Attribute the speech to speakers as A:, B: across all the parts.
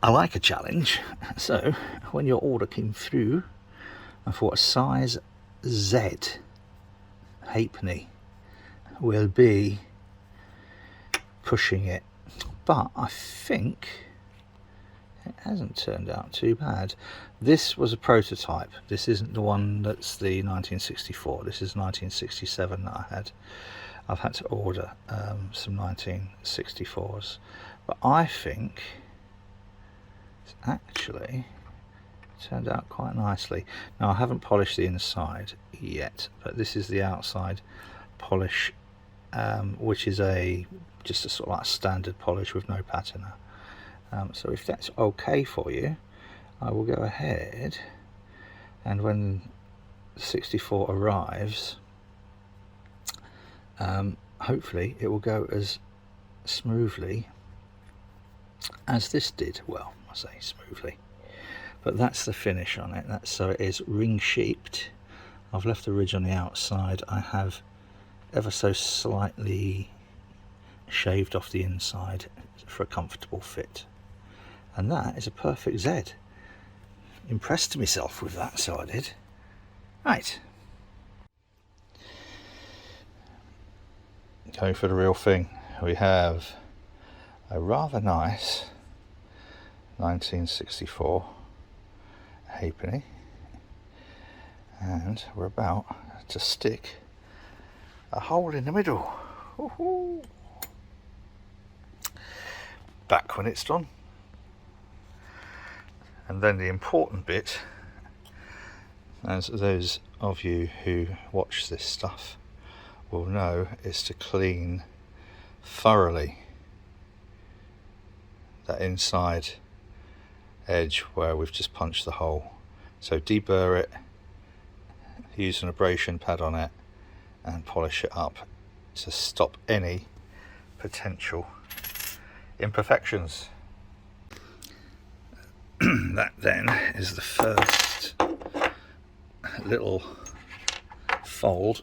A: I like a challenge, so when your order came through, I thought a size Z halfpenny will be pushing it, but I think it hasn't turned out too bad. This was a prototype. This isn't the one that's the 1964. This is 1967 that I had. I've had to order some 1964s, but I think it's actually turned out quite nicely. Now I haven't polished the inside yet, but this is the outside polish, which is just a sort of like standard polish with no patina. So if that's okay for you, I will go ahead, and when the 64 arrives, hopefully it will go as smoothly as this did. Well, I say smoothly, but that's the finish on it. So it is ring shaped. I've left the ridge on the outside. I have ever so slightly shaved off the inside for a comfortable fit, and that is a perfect Z. Impressed myself with that, so I did. Right, going for the real thing. We have a rather nice 1964 halfpenny, and we're about to stick a hole in the middle. Woohoo! Back when it's done. And then the important bit, as those of you who watch this stuff will know, is to clean thoroughly that inside edge where we've just punched the hole. So deburr it, use an abrasion pad on it, and polish it up to stop any potential imperfections. That then is the first little fold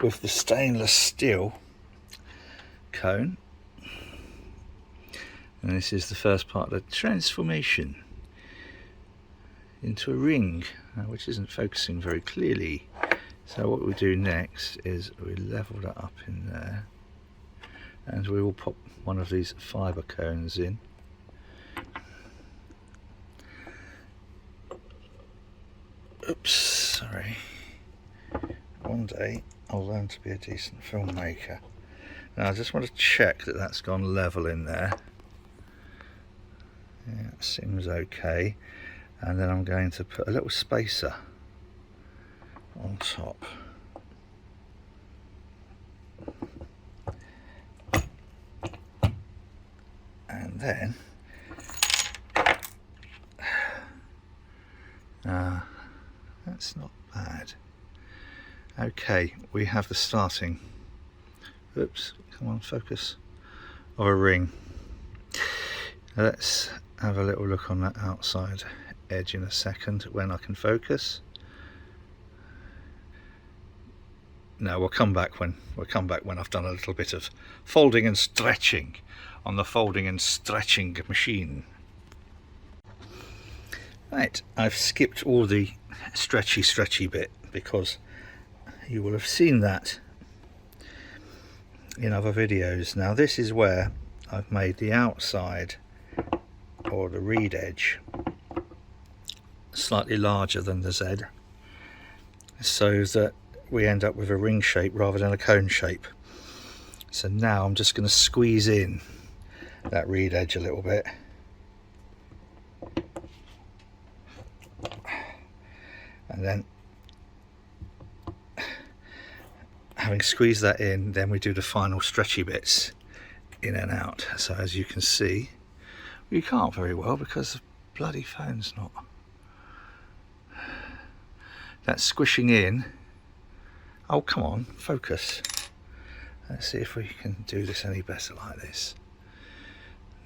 A: with the stainless steel cone, and this is the first part of the transformation into a ring, which isn't focusing very clearly. So what we do next is we level that up in there, and we will pop one of these fibre cones in. Oops, sorry. One day I'll learn to be a decent filmmaker. Now I just want to check that that's gone level in there. Yeah, it seems okay. And then I'm going to put a little spacer on top. And then that's not bad. Okay, we have the starting, oops, come on, focus, of a ring. Let's have a little look on that outside edge in a second when I can focus. No, we'll come back when I've done a little bit of folding and stretching on the folding and stretching machine. Right, I've skipped all the stretchy bit because you will have seen that in other videos. Now this is where I've made the outside, or the reed edge, slightly larger than the Z, so that we end up with a ring shape rather than a cone shape. So now I'm just going to squeeze in that reed edge a little bit, and then having squeezed that in, then we do the final stretchy bits in and out. So as you can see, you can't very well because the bloody phone's not. That's squishing in. Oh, come on, focus. Let's see if we can do this any better like this.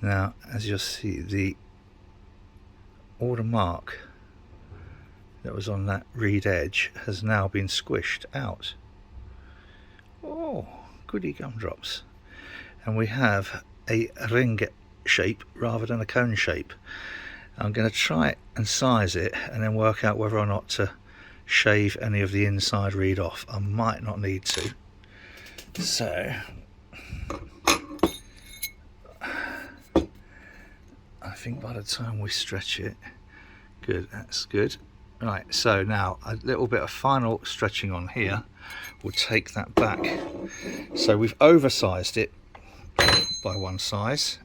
A: Now, as you'll see, the order mark that was on that reed edge has now been squished out. Oh, goody gumdrops. And we have a ring shape rather than a cone shape. I'm going to try it and size it and then work out whether or not to shave any of the inside reed off. I might not need to. So I think by the time we stretch it, good, that's good. Right, so now a little bit of final stretching on here will take that back. So we've oversized it by one size,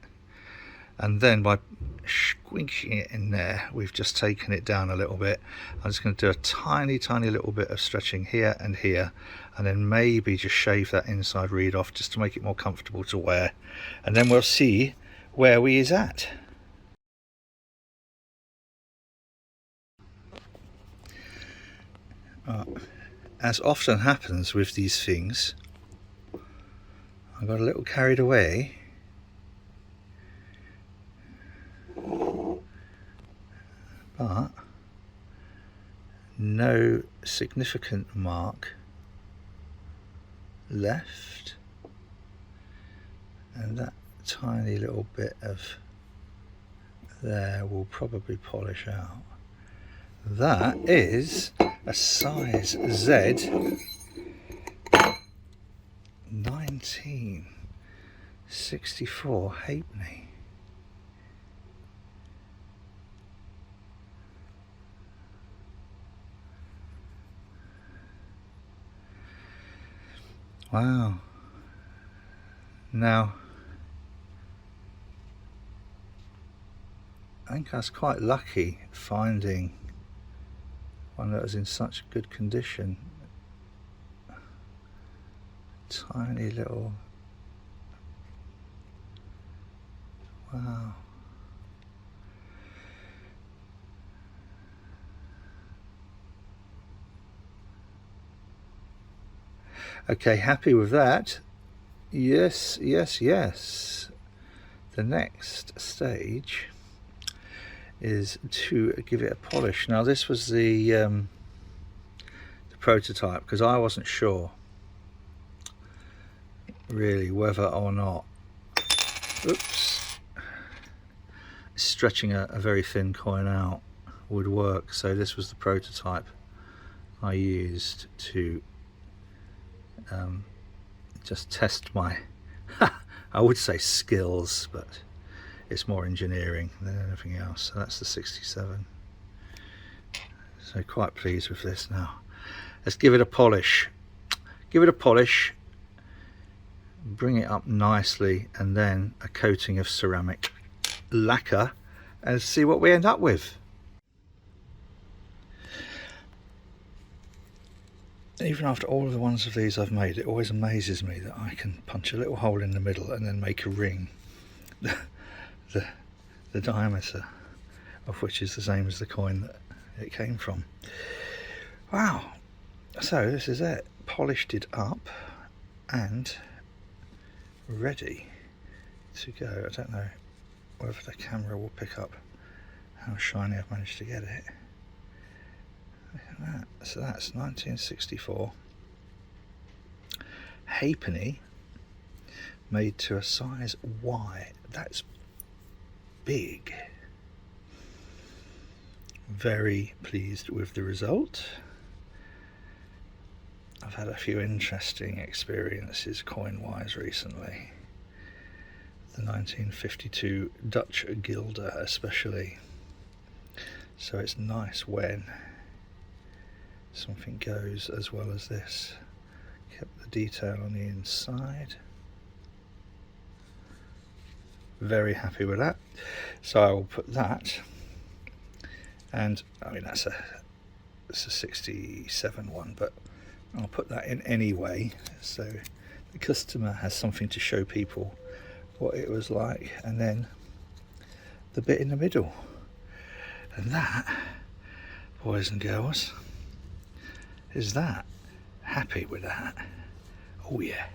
A: and then by squinching it in there, we've just taken it down a little bit. I'm just going to do a tiny little bit of stretching here and here, and then maybe just shave that inside reed off just to make it more comfortable to wear, and then we'll see where we is at. As often happens with these things, I got a little carried away, but no significant mark left, and that tiny little bit of there will probably polish out. That is a size Z 1964 halfpenny. Wow. Now, I think I was quite lucky finding one that was in such good condition. Tiny little, wow. Okay, happy with that. Yes. The next stage is to give it a polish. Now this was the prototype, because I wasn't sure really whether or not, oops, stretching a very thin coin out would work. So this was the prototype I used to just test my I would say skills, but it's more engineering than anything else. So that's the 67. So quite pleased with this. Now let's give it a polish. Give it a polish, bring it up nicely, and then a coating of ceramic lacquer, and see what we end up with. Even after all of the ones of these I've made, it always amazes me that I can punch a little hole in the middle and then make a ring the diameter of which is the same as the coin that it came from. Wow. So this is it, polished it up and ready to go. I don't know whether the camera will pick up how shiny I've managed to get it. Look at that. So that's 1964 halfpenny made to a size Y. That's big. Very pleased with the result. I've had a few interesting experiences coin-wise recently. The 1952 Dutch guilder especially. So it's nice when something goes as well as this. Kept the detail on the inside. Very happy with that. So I will put that, and I mean it's a 67 one, but I'll put that in anyway, so the customer has something to show people what it was like, and then the bit in the middle. And that, boys and girls, is that. Happy with that. Oh yeah.